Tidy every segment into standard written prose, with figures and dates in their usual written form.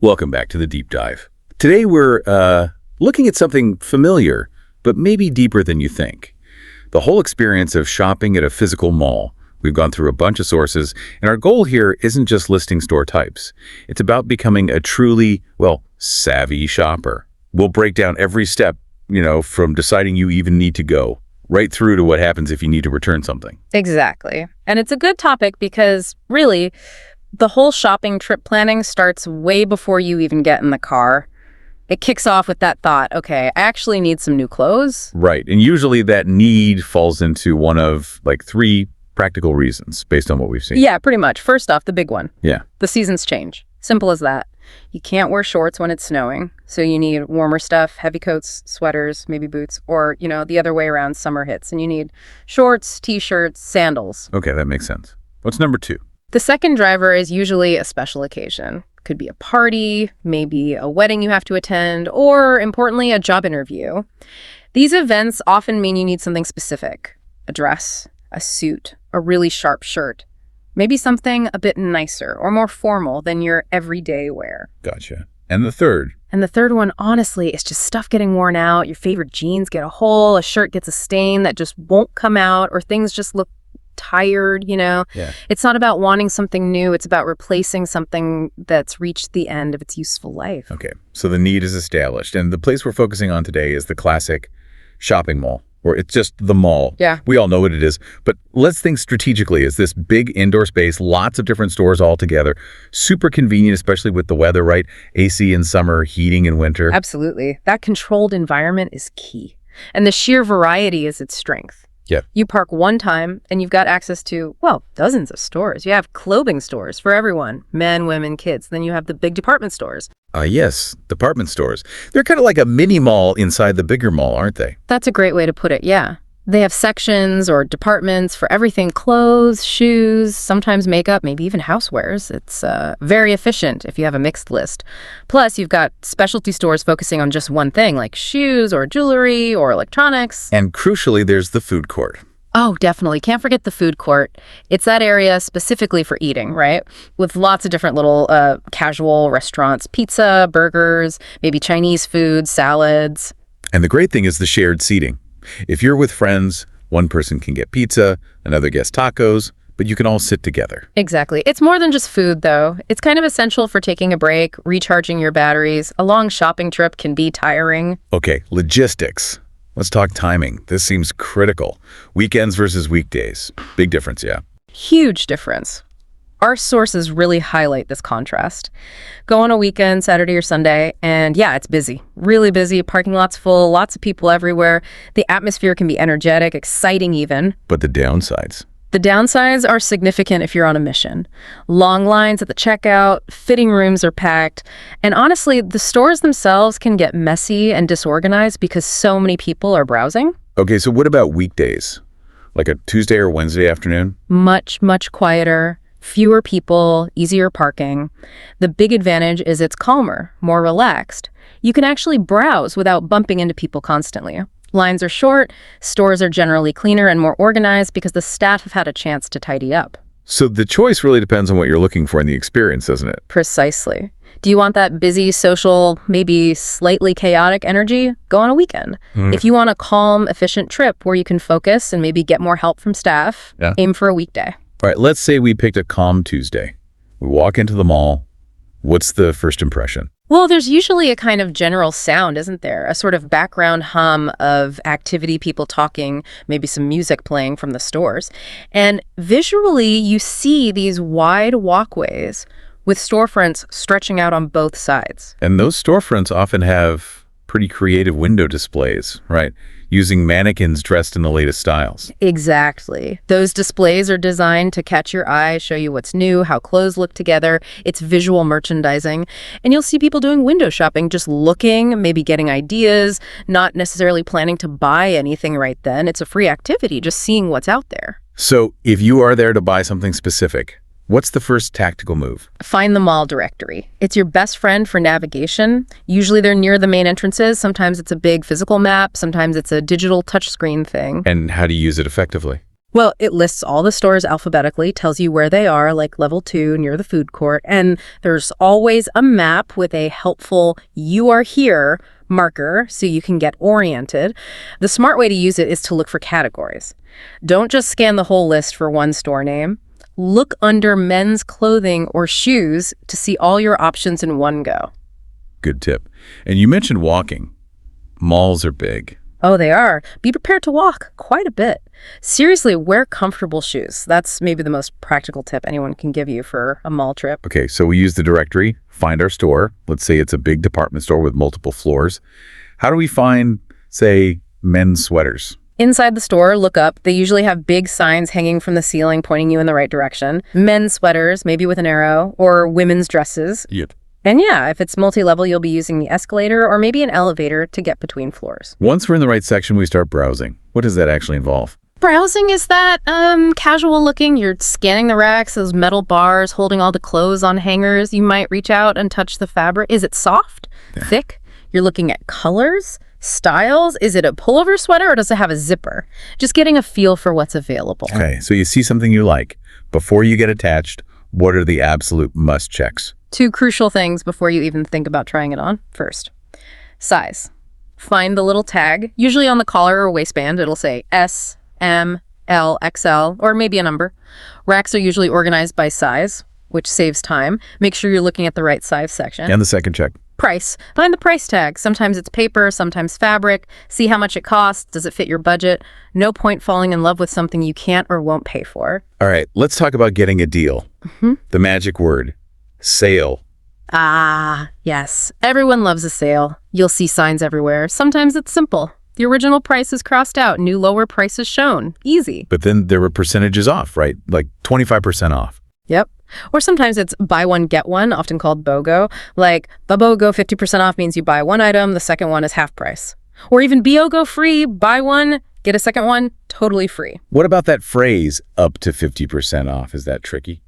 Welcome back to the Deep Dive. Today we're looking at something familiar, but maybe deeper than you think. The whole experience of shopping at a physical mall. We've gone through a bunch of sources, and our goal here isn't just listing store types. It's about becoming a truly, savvy shopper. We'll break down every step, from deciding you even need to go, right through to what happens if you need to return something. Exactly. And it's a good topic because, really, the whole shopping trip planning starts way before you even get in the car. It kicks off with that thought, okay, I actually need some new clothes. Right. And usually that need falls into one of three practical reasons based on what we've seen. Yeah, pretty much. First off, the big one. Yeah. The seasons change. Simple as that. You can't wear shorts when it's snowing, so you need warmer stuff, heavy coats, sweaters, maybe boots, or, the other way around, summer hits, and you need shorts, t-shirts, sandals. Okay, that makes sense. What's number 2? The second driver is usually a special occasion. Could be a party, maybe a wedding you have to attend, or, importantly, a job interview. These events often mean you need something specific. A dress, a suit, a really sharp shirt. Maybe something a bit nicer or more formal than your everyday wear. Gotcha. And the third? And the third one, honestly, is just stuff getting worn out. Your favorite jeans get a hole, a shirt gets a stain that just won't come out, or things just look tired, Yeah. It's not about wanting something new. It's about replacing something that's reached the end of its useful life. Okay, so the need is established. And the place we're focusing on today is the classic shopping mall, or it's just the mall. Yeah. We all know what it is. But let's think strategically. Is this big indoor space, lots of different stores all together, super convenient, especially with the weather, right? AC in summer, heating in winter. Absolutely. That controlled environment is key. And the sheer variety is its strength. Yeah. You park one time and you've got access to, dozens of stores. You have clothing stores for everyone, men, women, kids. Then you have the big department stores. Yes, department stores. They're kind of like a mini mall inside the bigger mall, aren't they? That's a great way to put it, yeah. They have sections or departments for everything: clothes, shoes, sometimes makeup, maybe even housewares. It's very efficient if you have a mixed list. Plus, you've got specialty stores focusing on just one thing, like shoes or jewelry or electronics. And crucially, there's the food court. Oh, definitely. Can't forget the food court. It's that area specifically for eating, right? With lots of different little casual restaurants, pizza, burgers, maybe Chinese food, salads. And the great thing is the shared seating. If you're with friends, one person can get pizza, another gets tacos, but you can all sit together. Exactly. It's more than just food, though. It's kind of essential for taking a break, recharging your batteries. A long shopping trip can be tiring. Okay, logistics. Let's talk timing. This seems critical. Weekends versus weekdays. Big difference, yeah. Huge difference. Our sources really highlight this contrast. Go on a weekend, Saturday or Sunday, and it's busy. Really busy, parking lots full, lots of people everywhere. The atmosphere can be energetic, exciting even. But the downsides? The downsides are significant if you're on a mission. Long lines at the checkout, fitting rooms are packed, and honestly, the stores themselves can get messy and disorganized because so many people are browsing. Okay, so what about weekdays? Like a Tuesday or Wednesday afternoon? Much, much quieter. Fewer people, easier parking. The big advantage is it's calmer, more relaxed. You can actually browse without bumping into people constantly. Lines are short, stores are generally cleaner and more organized because the staff have had a chance to tidy up. So the choice really depends on what you're looking for in the experience, doesn't it? Precisely. Do you want that busy, social, maybe slightly chaotic energy? Go on a weekend. If you want a calm, efficient trip where you can focus and maybe get more help from staff, aim for a weekday. All right, let's say we picked a calm Tuesday. We walk into the mall. What's the first impression? Well, there's usually a kind of general sound, isn't there? A sort of background hum of activity, people talking, maybe some music playing from the stores. And visually, you see these wide walkways with storefronts stretching out on both sides. And those storefronts often have pretty creative window displays, right? Using mannequins dressed in the latest styles. Exactly. Those displays are designed to catch your eye, show you what's new, how clothes look together. It's visual merchandising. And you'll see people doing window shopping, just looking, maybe getting ideas, not necessarily planning to buy anything right then. It's a free activity, just seeing what's out there. So if you are there to buy something specific, what's the first tactical move? Find the mall directory. It's your best friend for navigation. Usually they're near the main entrances. Sometimes it's a big physical map. Sometimes it's a digital touchscreen thing. And how do you use it effectively? Well, it lists all the stores alphabetically, tells you where they are, like level 2 near the food court, and there's always a map with a helpful "you are here" marker so you can get oriented. The smart way to use it is to look for categories. Don't just scan the whole list for one store name. Look under men's clothing or shoes to see all your options in one go. Good tip. And you mentioned walking. Malls are big. Oh, they are. Be prepared to walk quite a bit. Seriously, wear comfortable shoes. That's maybe the most practical tip anyone can give you for a mall trip. Okay, so we use the directory, find our store. Let's say it's a big department store with multiple floors. How do we find, say, men's sweaters? Inside the store, look up. They usually have big signs hanging from the ceiling pointing you in the right direction. Men's sweaters, maybe with an arrow, or women's dresses. Yep. And yeah, if it's multi-level, you'll be using the escalator or maybe an elevator to get between floors. Once we're in the right section, we start browsing. What does that actually involve? Browsing is that casual looking. You're scanning the racks, those metal bars holding all the clothes on hangers. You might reach out and touch the fabric. Is it soft? Yeah. Thick? You're looking at colors? Styles? Is it a pullover sweater or does it have a zipper? Just getting a feel for what's available. Okay, so you see something you like. Before you get attached, what are the absolute must checks? 2 crucial things before you even think about trying it on. First, size. Find the little tag. Usually on the collar or waistband, it'll say S, M, L, XL, or maybe a number. Racks are usually organized by size, which saves time. Make sure you're looking at the right size section. And the second check. Price. Find the price tag. Sometimes it's paper, sometimes fabric. See how much it costs. Does it fit your budget? No point falling in love with something you can't or won't pay for. All right, let's talk about getting a deal. The magic word, sale. Ah, yes. Everyone loves a sale. You'll see signs everywhere. Sometimes it's simple. The original price is crossed out. New lower price is shown. Easy. But then there were percentages off, right? Like 25% off. Yep. Or sometimes it's buy one, get one, often called BOGO. Like, the BOGO 50% off means you buy one item, the second one is half price. Or even BOGO free, buy one, get a second one, totally free. What about that phrase, up to 50% off? Is that tricky?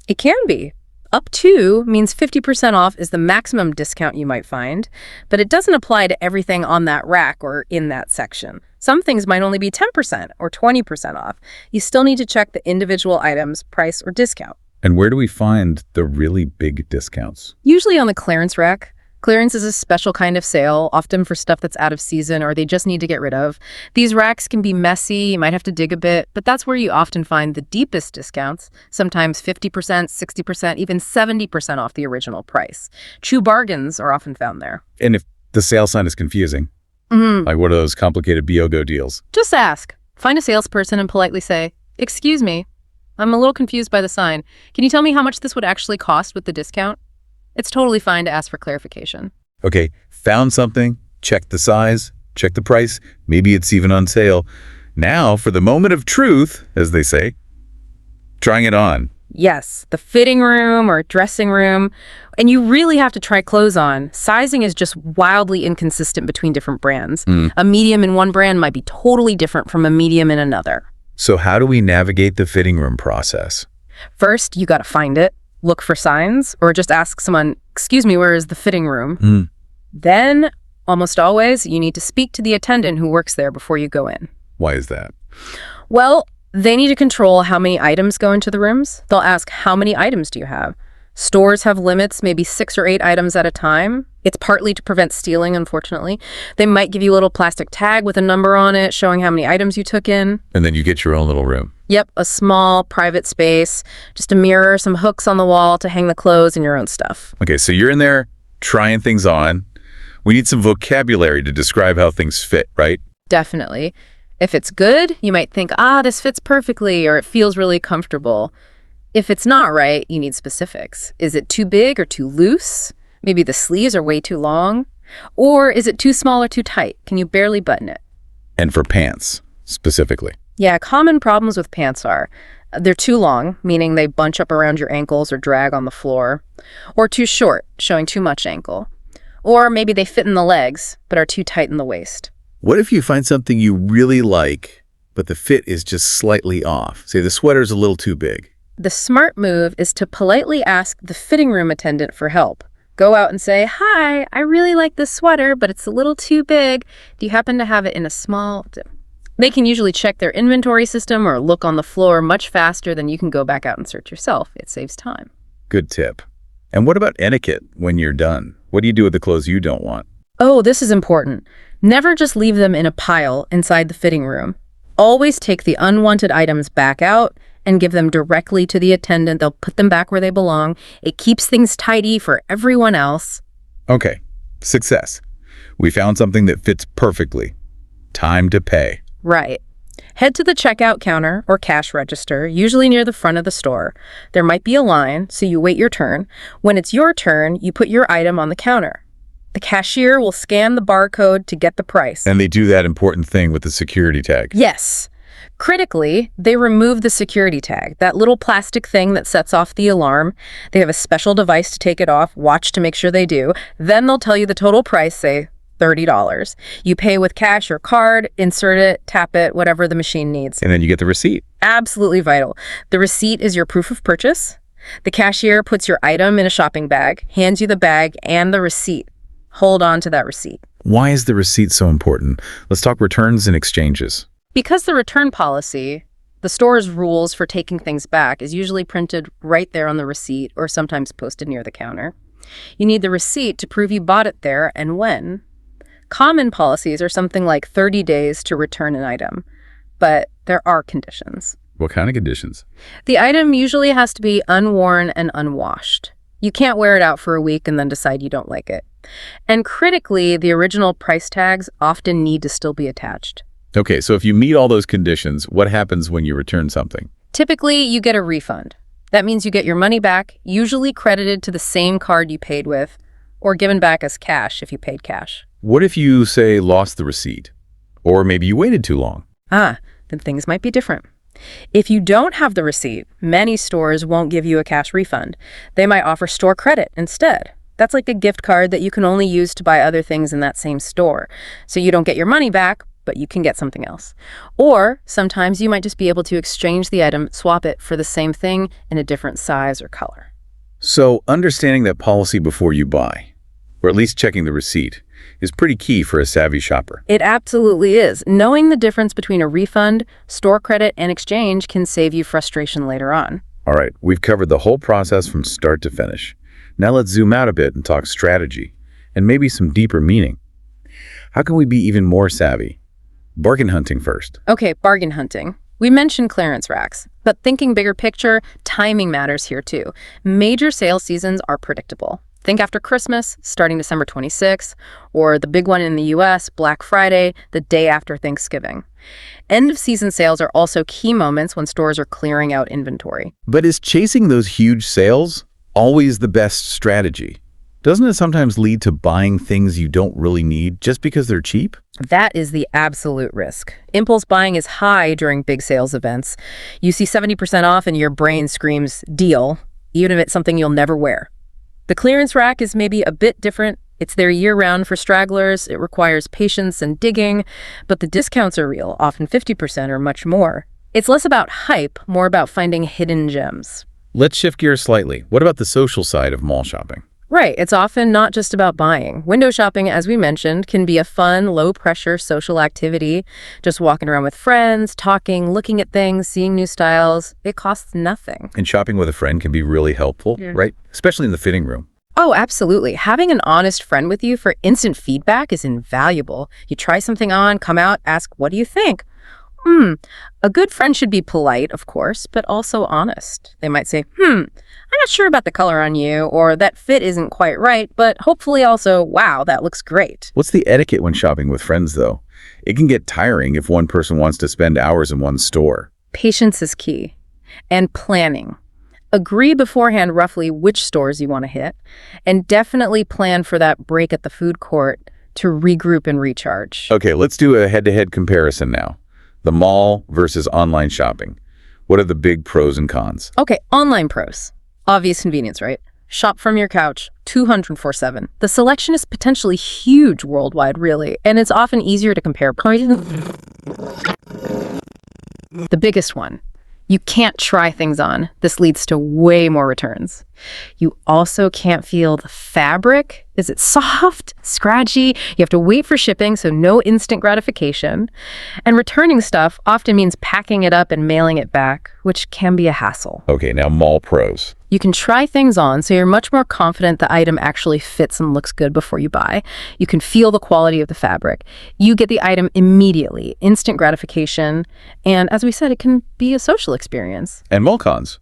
It can be. Up to means 50% off is the maximum discount you might find, but it doesn't apply to everything on that rack or in that section. Some things might only be 10% or 20% off. You still need to check the individual item's price or discount. And where do we find the really big discounts? Usually on the clearance rack. Clearance is a special kind of sale, often for stuff that's out of season or they just need to get rid of. These racks can be messy, you might have to dig a bit, but that's where you often find the deepest discounts, sometimes 50%, 60%, even 70% off the original price. True bargains are often found there. And if the sale sign is confusing, like what are those complicated BOGO deals? Just ask. Find a salesperson and politely say, "Excuse me, I'm a little confused by the sign. Can you tell me how much this would actually cost with the discount?" It's totally fine to ask for clarification. Okay, found something, check the size, check the price, maybe it's even on sale. Now, for the moment of truth, as they say, trying it on. Yes, the fitting room or dressing room. And you really have to try clothes on. Sizing is just wildly inconsistent between different brands. A medium in one brand might be totally different from a medium in another. So how do we navigate the fitting room process? First, you got to find it. Look for signs, or just ask someone, "Excuse me, where is the fitting room?" Then, almost always, you need to speak to the attendant who works there before you go in. Why is that? Well, they need to control how many items go into the rooms. They'll ask, "How many items do you have?" Stores have limits, maybe 6 or 8 items at a time. It's partly to prevent stealing, unfortunately. They might give you a little plastic tag with a number on it showing how many items you took in. And then you get your own little room. Yep, a small, private space, just a mirror, some hooks on the wall to hang the clothes and your own stuff. Okay, so you're in there trying things on. We need some vocabulary to describe how things fit, right? Definitely. If it's good, you might think, this fits perfectly, or it feels really comfortable. If it's not right, you need specifics. Is it too big or too loose? Maybe the sleeves are way too long. Or is it too small or too tight? Can you barely button it? And for pants, specifically. Yeah, common problems with pants are they're too long, meaning they bunch up around your ankles or drag on the floor. Or too short, showing too much ankle. Or maybe they fit in the legs, but are too tight in the waist. What if you find something you really like, but the fit is just slightly off? Say the sweater's a little too big. The smart move is to politely ask the fitting room attendant for help. Go out and say, "Hi, I really like this sweater, but it's a little too big. Do you happen to have it in a small..." They can usually check their inventory system or look on the floor much faster than you can go back out and search yourself. It saves time. Good tip. And what about etiquette when you're done? What do you do with the clothes you don't want? Oh, this is important. Never just leave them in a pile inside the fitting room. Always take the unwanted items back out and give them directly to the attendant. They'll put them back where they belong. It keeps things tidy for everyone else. Okay, success. We found something that fits perfectly. Time to pay. Right. Head to the checkout counter or cash register, usually near the front of the store. There might be a line, so you wait your turn. When it's your turn, you put your item on the counter. The cashier will scan the barcode to get the price. And they do that important thing with the security tag. Yes. Critically, they remove the security tag, that little plastic thing that sets off the alarm. They have a special device to take it off. Watch to make sure they do. Then they'll tell you the total price, say $30. You pay with cash or card, insert it, tap it, whatever the machine needs. And then you get the receipt. Absolutely vital. The receipt is your proof of purchase. The cashier puts your item in a shopping bag, hands you the bag and the receipt. Hold on to that receipt. Why is the receipt so important? Let's talk returns and exchanges. Because the return policy, the store's rules for taking things back, is usually printed right there on the receipt or sometimes posted near the counter. You need the receipt to prove you bought it there and when. Common policies are something like 30 days to return an item, but there are conditions. What kind of conditions? The item usually has to be unworn and unwashed. You can't wear it out for a week and then decide you don't like it. And critically, the original price tags often need to still be attached. Okay, so if you meet all those conditions, what happens when you return something? Typically, you get a refund. That means you get your money back, usually credited to the same card you paid with, or given back as cash if you paid cash. What if you, say, lost the receipt? Or maybe you waited too long? Then things might be different. If you don't have the receipt, many stores won't give you a cash refund. They might offer store credit instead. That's like a gift card that you can only use to buy other things in that same store. So you don't get your money back, but you can get something else. Or sometimes you might just be able to exchange the item, swap it for the same thing in a different size or color. So understanding that policy before you buy, or at least checking the receipt, is pretty key for a savvy shopper. It absolutely is. Knowing the difference between a refund, store credit, and exchange can save you frustration later on. All right, we've covered the whole process from start to finish. Now let's zoom out a bit and talk strategy, and maybe some deeper meaning. How can we be even more savvy? Bargain hunting first. Okay, bargain hunting. We mentioned clearance racks, but thinking bigger picture, timing matters here too. Major sale seasons are predictable. Think after Christmas, starting December 26th, or the big one in the US, Black Friday, the day after Thanksgiving. End-of-season sales are also key moments when stores are clearing out inventory. But is chasing those huge sales always the best strategy? Doesn't it sometimes lead to buying things you don't really need just because they're cheap? That is the absolute risk. Impulse buying is high during big sales events. You see 70% off and your brain screams, deal, even if it's something you'll never wear. The clearance rack is maybe a bit different. It's there year-round for stragglers. It requires patience and digging, but the discounts are real, often 50% or much more. It's less about hype, more about finding hidden gems. Let's shift gears slightly. What about the social side of mall shopping? Right, it's often not just about buying. Window shopping, as we mentioned, can be a fun, low-pressure social activity. Just walking around with friends, talking, looking at things, seeing new styles. It costs nothing. And shopping with a friend can be really helpful, right? Especially in the fitting room. Oh, absolutely. Having an honest friend with you for instant feedback is invaluable. You try something on, come out, ask, what do you think? A good friend should be polite, of course, but also honest. They might say, I'm not sure about the color on you, or that fit isn't quite right, but hopefully also, wow, that looks great. What's the etiquette when shopping with friends, though? It can get tiring if one person wants to spend hours in one store. Patience is key. And planning. Agree beforehand roughly which stores you want to hit, and definitely plan for that break at the food court to regroup and recharge. Okay, let's do a head-to-head comparison now. The mall versus online shopping. What are the big pros and cons? Okay, online pros. Obvious convenience, right? Shop from your couch, 204/7. The selection is potentially huge worldwide, really, and it's often easier to compare prices. The biggest one, You can't try things on. This leads to way more returns. You also can't feel the fabric. Is it soft, scratchy? You have to wait for shipping, so no instant gratification. And returning stuff often means packing it up and mailing it back, which can be a hassle. Okay, now mall pros. You can try things on, so you're much more confident the item actually fits and looks good before you buy. You can feel the quality of the fabric. You get the item immediately, instant gratification, and as we said, it can be a social experience. And mall cons.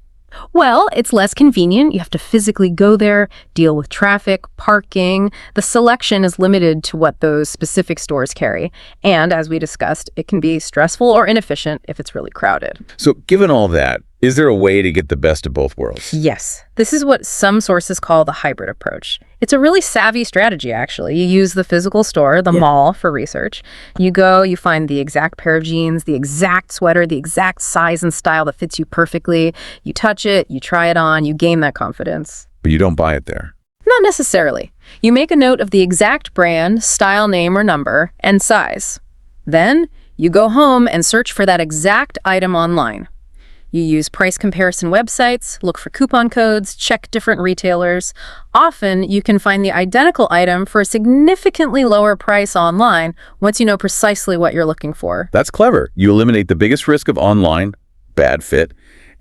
Well, it's less convenient. You have to physically go there, deal with traffic, parking. The selection is limited to what those specific stores carry. And as we discussed, it can be stressful or inefficient if it's really crowded. So given all that, is there a way to get the best of both worlds? Yes. This is what some sources call the hybrid approach. It's a really savvy strategy, actually. You use the physical store, the mall, for research. You go, you find the exact pair of jeans, the exact sweater, the exact size and style that fits you perfectly. You touch it, you try it on, you gain that confidence. But you don't buy it there. Not necessarily. You make a note of the exact brand, style, name, or number, and size. Then you go home and search for that exact item online. You use price comparison websites, look for coupon codes, check different retailers. Often, you can find the identical item for a significantly lower price online once you know precisely what you're looking for. That's clever. You eliminate the biggest risk of online, bad fit,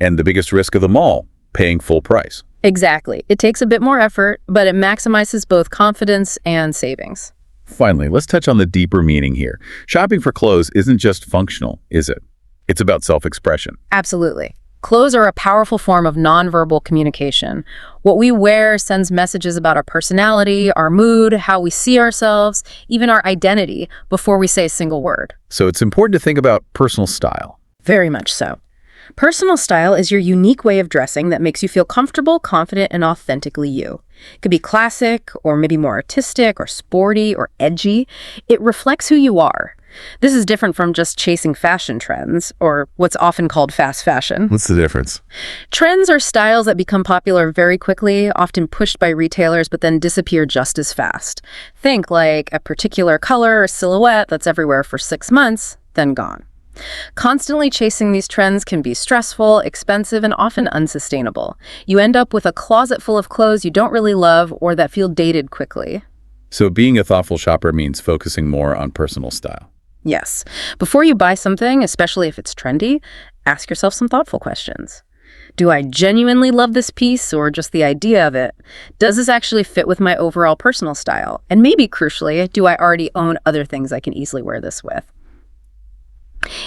and the biggest risk of the mall, paying full price. Exactly. It takes a bit more effort, but it maximizes both confidence and savings. Finally, let's touch on the deeper meaning here. Shopping for clothes isn't just functional, is it? It's about self-expression. Absolutely. Clothes are a powerful form of nonverbal communication. What we wear sends messages about our personality, our mood, how we see ourselves, even our identity before we say a single word. So it's important to think about personal style. Very much so. Personal style is your unique way of dressing that makes you feel comfortable, confident, and authentically you. It could be classic, or maybe more artistic, or sporty, or edgy. It reflects who you are. This is different from just chasing fashion trends, or what's often called fast fashion. What's the difference? Trends are styles that become popular very quickly, often pushed by retailers, but then disappear just as fast. Think like a particular color or silhouette that's everywhere for 6 months, then gone. Constantly chasing these trends can be stressful, expensive, and often unsustainable. You end up with a closet full of clothes you don't really love or that feel dated quickly. So being a thoughtful shopper means focusing more on personal style. Yes. Before you buy something, especially if it's trendy, ask yourself some thoughtful questions. Do I genuinely love this piece or just the idea of it? Does this actually fit with my overall personal style? And maybe crucially, do I already own other things I can easily wear this with?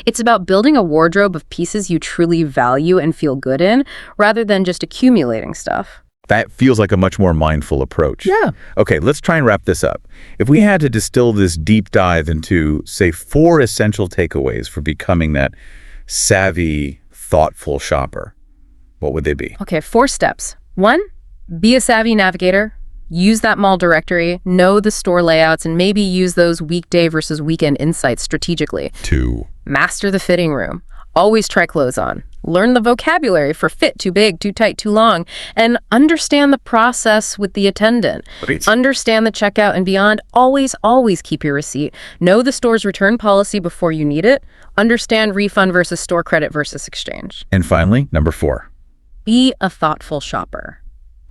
It's about building a wardrobe of pieces you truly value and feel good in, rather than just accumulating stuff. That feels like a much more mindful approach. Yeah. Okay, let's try and wrap this up. If we had to distill this deep dive into, say, 4 essential takeaways for becoming that savvy, thoughtful shopper, what would they be? Okay, 4 steps. 1, be a savvy navigator. Use that mall directory, know the store layouts, and maybe use those weekday versus weekend insights strategically. 2, Master the fitting room. Always try clothes on. Learn the vocabulary for fit, too big, too tight, too long, and understand the process with the attendant. Great. Understand the checkout and beyond. Always, always keep your receipt. Know the store's return policy before you need it. Understand refund versus store credit versus exchange. And finally, number 4. Be a thoughtful shopper.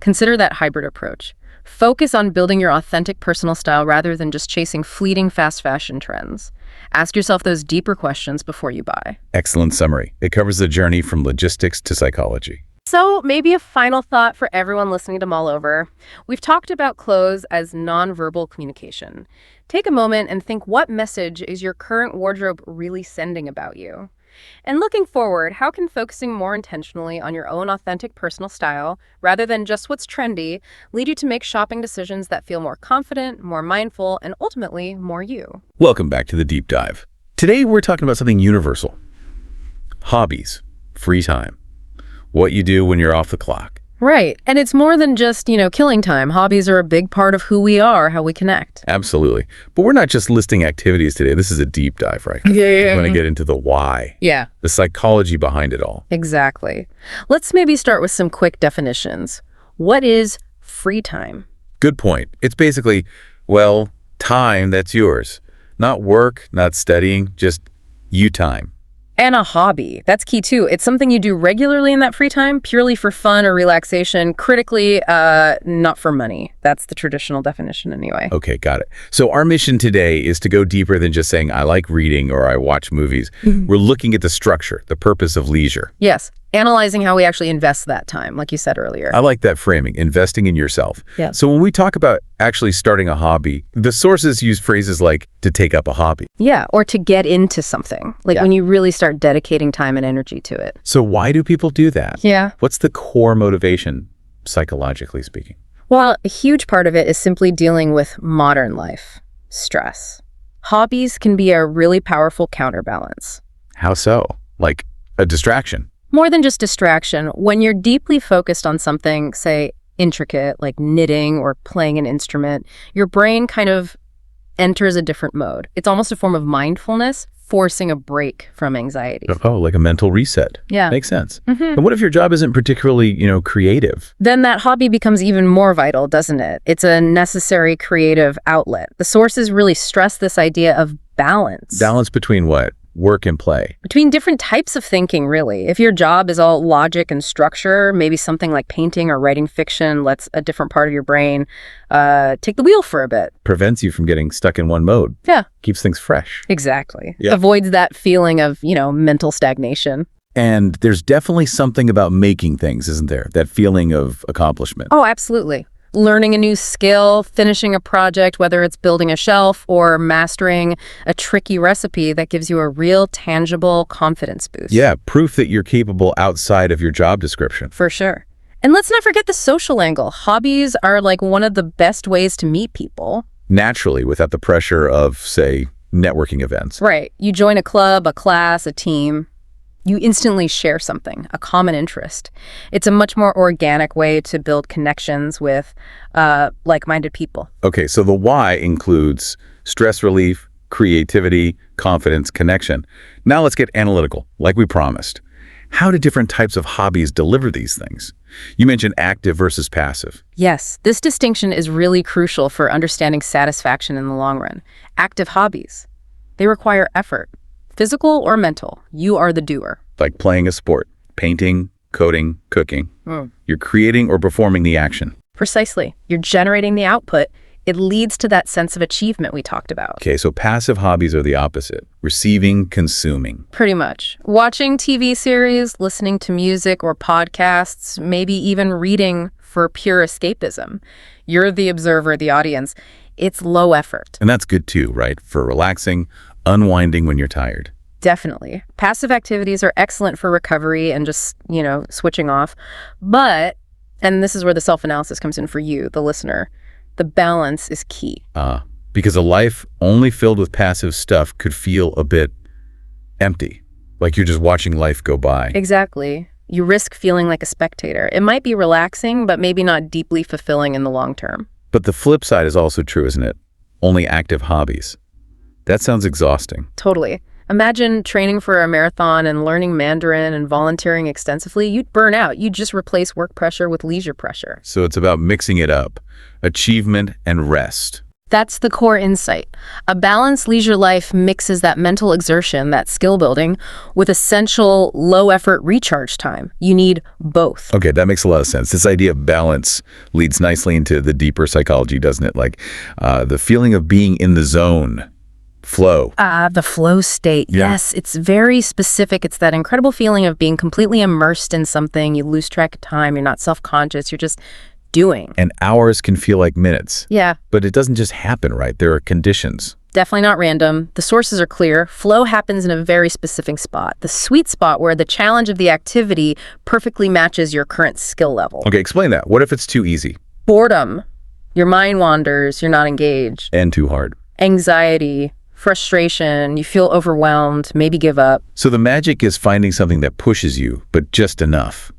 Consider that hybrid approach. Focus on building your authentic personal style rather than just chasing fleeting fast fashion trends. Ask yourself those deeper questions before you buy. Excellent summary. It covers the journey from logistics to psychology. So maybe a final thought for everyone listening to Mull Over. We've talked about clothes as nonverbal communication. Take a moment and think, what message is your current wardrobe really sending about you? And looking forward, how can focusing more intentionally on your own authentic personal style, rather than just what's trendy, lead you to make shopping decisions that feel more confident, more mindful, and ultimately more you? Welcome back to the Deep Dive. Today we're talking about something universal. Hobbies, free time, what you do when you're off the clock. Right. And it's more than just, killing time. Hobbies are a big part of who we are, how we connect. Absolutely. But we're not just listing activities today. This is a deep dive, right? Yeah. We're going to get into the why. Yeah. The psychology behind it all. Exactly. Let's maybe start with some quick definitions. What is free time? Good point. It's basically, time that's yours. Not work, not studying, just you time. And a hobby. That's key too. It's something you do regularly in that free time, purely for fun or relaxation, critically, not for money. That's the traditional definition anyway. Okay, got it. So our mission today is to go deeper than just saying, I like reading or I watch movies. We're looking at the structure, the purpose of leisure. Yes. Analyzing how we actually invest that time, like you said earlier. I like that framing, investing in yourself. Yeah. So when we talk about actually starting a hobby, the sources use phrases like to take up a hobby. Yeah, or to get into something, like when you really start dedicating time and energy to it. So why do people do that? Yeah. What's the core motivation, psychologically speaking? Well, a huge part of it is simply dealing with modern life, stress. Hobbies can be a really powerful counterbalance. How so? Like a distraction? More than just distraction, when you're deeply focused on something, say, intricate, like knitting or playing an instrument, your brain kind of enters a different mode. It's almost a form of mindfulness, forcing a break from anxiety. Oh, like a mental reset. Yeah. Makes sense. And what if your job isn't particularly, creative? Then that hobby becomes even more vital, doesn't it? It's a necessary creative outlet. The sources really stress this idea of balance. Balance between what? Work and play. Between different types of thinking, really. If your job is all logic and structure, maybe something like painting or writing fiction lets a different part of your brain take the wheel for a bit. Prevents you from getting stuck in one mode. Yeah. Keeps things fresh. Exactly. Yeah. Avoids that feeling of, mental stagnation. And there's definitely something about making things, isn't there? That feeling of accomplishment. Oh, absolutely. Learning a new skill, finishing a project, whether it's building a shelf or mastering a tricky recipe, that gives you a real tangible confidence boost. Yeah, proof that you're capable outside of your job description. For sure. And let's not forget the social angle. Hobbies are like one of the best ways to meet people. Naturally, without the pressure of, say, networking events. Right. You join a club, a class, a team. You instantly share something, a common interest. It's a much more organic way to build connections with like-minded people. Okay, so the why includes stress relief, creativity, confidence, connection. Now let's get analytical, like we promised. How do different types of hobbies deliver these things? You mentioned active versus passive. Yes, this distinction is really crucial for understanding satisfaction in the long run. Active hobbies, they require effort. Physical or mental, you are the doer. Like playing a sport, painting, coding, cooking. You're creating or performing the action. Precisely. You're generating the output. It leads to that sense of achievement we talked about. Okay, so passive hobbies are the opposite. Receiving, consuming. Pretty much. Watching TV series, listening to music or podcasts, maybe even reading for pure escapism. You're the observer, the audience. It's low effort. And that's good too, right? For relaxing, unwinding when you're tired. Definitely. Passive activities are excellent for recovery and just, switching off. But, and this is where the self-analysis comes in for you, the listener, the balance is key. Because a life only filled with passive stuff could feel a bit empty, like you're just watching life go by. Exactly. You risk feeling like a spectator. It might be relaxing, but maybe not deeply fulfilling in the long term. But the flip side is also true, isn't it? Only active hobbies. That sounds exhausting. Totally. Imagine training for a marathon and learning Mandarin and volunteering extensively. You'd burn out. You'd just replace work pressure with leisure pressure. So it's about mixing it up, achievement and rest. That's the core insight. A balanced leisure life mixes that mental exertion, that skill building, with essential low-effort recharge time. You need both. Okay, that makes a lot of sense. This idea of balance leads nicely into the deeper psychology, doesn't it? Like the feeling of being in the zone. Flow. The flow state. Yeah. Yes, it's very specific. It's that incredible feeling of being completely immersed in something. You lose track of time. You're not self-conscious. You're just doing. And hours can feel like minutes. Yeah. But it doesn't just happen, right? There are conditions. Definitely not random. The sources are clear. Flow happens in a very specific spot. The sweet spot where the challenge of the activity perfectly matches your current skill level. Okay, explain that. What if it's too easy? Boredom. Your mind wanders. You're not engaged. And too hard. Anxiety. Frustration, you feel overwhelmed, maybe give up. So the magic is finding something that pushes you, but just enough.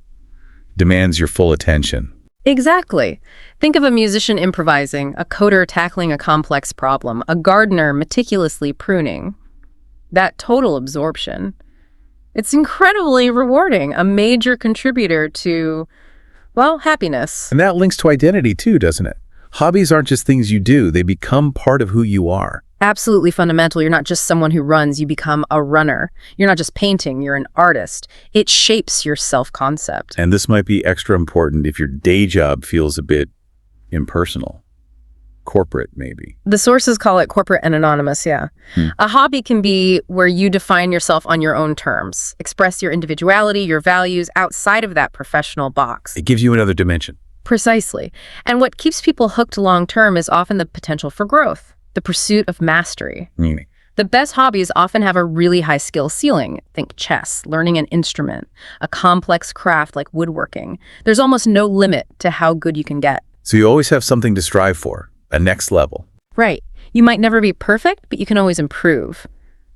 Demands your full attention. Exactly. Think of a musician improvising, a coder tackling a complex problem, a gardener meticulously pruning. That total absorption. It's incredibly rewarding, a major contributor to, happiness. And that links to identity too, doesn't it? Hobbies aren't just things you do, they become part of who you are. absolutely fundamental. You're not just someone who runs, you become a runner. You're not just painting, you're an artist. It shapes your self-concept. And this might be extra important if your day job feels a bit impersonal. Corporate, maybe. The sources call it corporate and anonymous, yeah. A hobby can be where you define yourself on your own terms, express your individuality, your values outside of that professional box. It gives you another dimension. Precisely. And what keeps people hooked long-term is often the potential for growth, the pursuit of mastery. Meaning. The best hobbies often have a really high skill ceiling. Think chess, learning an instrument, a complex craft like woodworking. There's almost no limit to how good you can get. So you always have something to strive for, a next level. Right. You might never be perfect, but you can always improve.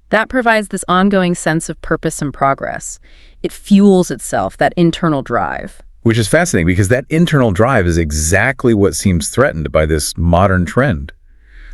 That provides this ongoing sense of purpose and progress. It fuels itself, that internal drive. Which is fascinating because that internal drive is exactly what seems threatened by this modern trend.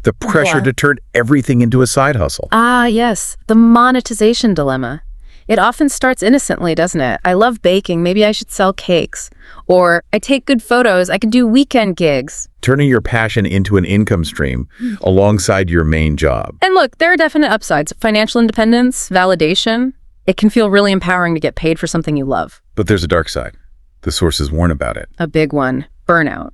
The pressure to turn everything into a side hustle. Ah, yes. The monetization dilemma. It often starts innocently, doesn't it? I love baking. Maybe I should sell cakes. Or I take good photos. I could do weekend gigs. Turning your passion into an income stream alongside your main job. And look, there are definite upsides. Financial independence, validation. It can feel really empowering to get paid for something you love. But there's a dark side. The sources warn about it. A big one. Burnout.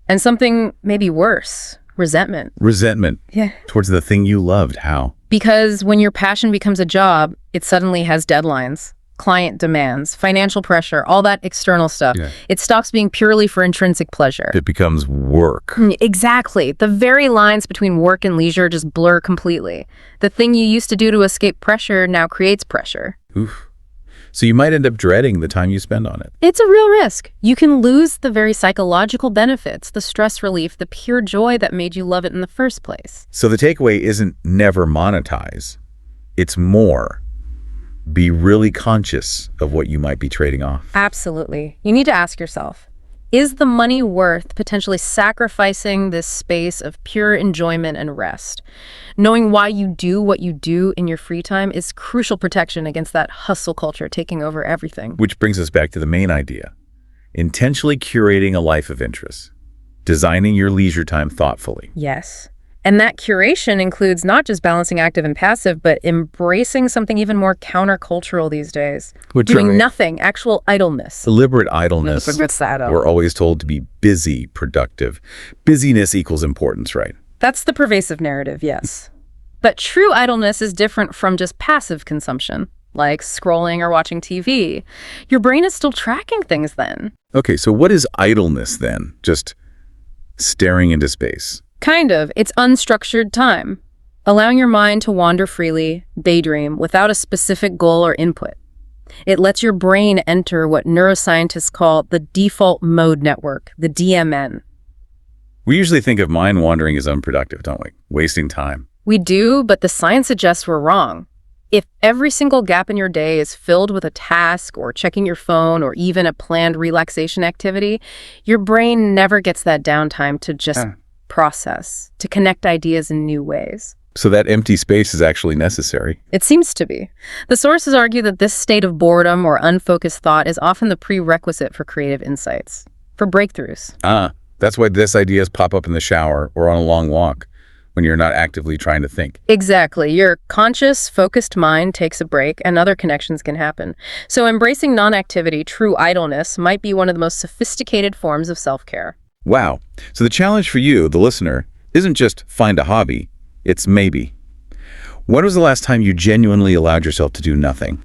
And something maybe worse. Resentment. Resentment. Yeah. Towards the thing you loved. How? Because when your passion becomes a job, it suddenly has deadlines, client demands, financial pressure, all that external stuff. Yeah. It stops being purely for intrinsic pleasure. It becomes work. Exactly. The very lines between work and leisure just blur completely. The thing you used to do to escape pressure now creates pressure. Oof. So you might end up dreading the time you spend on it. It's a real risk. You can lose the very psychological benefits, the stress relief, the pure joy that made you love it in the first place. So the takeaway isn't never monetize. It's more. Be really conscious of what you might be trading off. Absolutely. You need to ask yourself, is the money worth potentially sacrificing this space of pure enjoyment and rest? Knowing why you do what you do in your free time is crucial protection against that hustle culture taking over everything. Which brings us back to the main idea. Intentionally curating a life of interest. Designing your leisure time thoughtfully. Yes. And that curation includes not just balancing active and passive, but embracing something even more countercultural these days. Doing nothing, actual idleness. Deliberate idleness. No, We're always told to be busy, productive. Busyness equals importance, right? That's the pervasive narrative, yes. But true idleness is different from just passive consumption, like scrolling or watching TV. Your brain is still tracking things then. Okay, so what is idleness then? Just staring into space. Kind of. It's unstructured time, allowing your mind to wander freely, daydream, without a specific goal or input. It lets your brain enter what neuroscientists call the default mode network, the DMN. We usually think of mind wandering as unproductive, don't we? Wasting time. We do, but the science suggests we're wrong. If every single gap in your day is filled with a task or checking your phone or even a planned relaxation activity, your brain never gets that downtime to just process, to connect ideas in new ways. So that empty space is actually necessary. It seems to be. The sources argue that this state of boredom or unfocused thought is often the prerequisite for creative insights, for breakthroughs. That's why this ideas pop up in the shower or on a long walk when you're not actively trying to think. Exactly. Your conscious, focused mind takes a break and other connections can happen. So embracing non-activity, true idleness, might be one of the most sophisticated forms of self-care. Wow. So the challenge for you, the listener, isn't just find a hobby, it's maybe. When was the last time you genuinely allowed yourself to do nothing?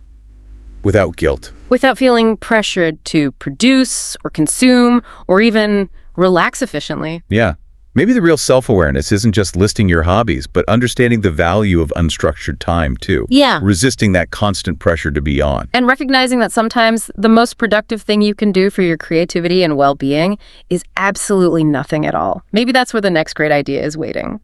Without guilt. Without feeling pressured to produce or consume or even relax efficiently. Yeah. Maybe the real self-awareness isn't just listing your hobbies, but understanding the value of unstructured time, too. Yeah. Resisting that constant pressure to be on. And recognizing that sometimes the most productive thing you can do for your creativity and well-being is absolutely nothing at all. Maybe that's where the next great idea is waiting.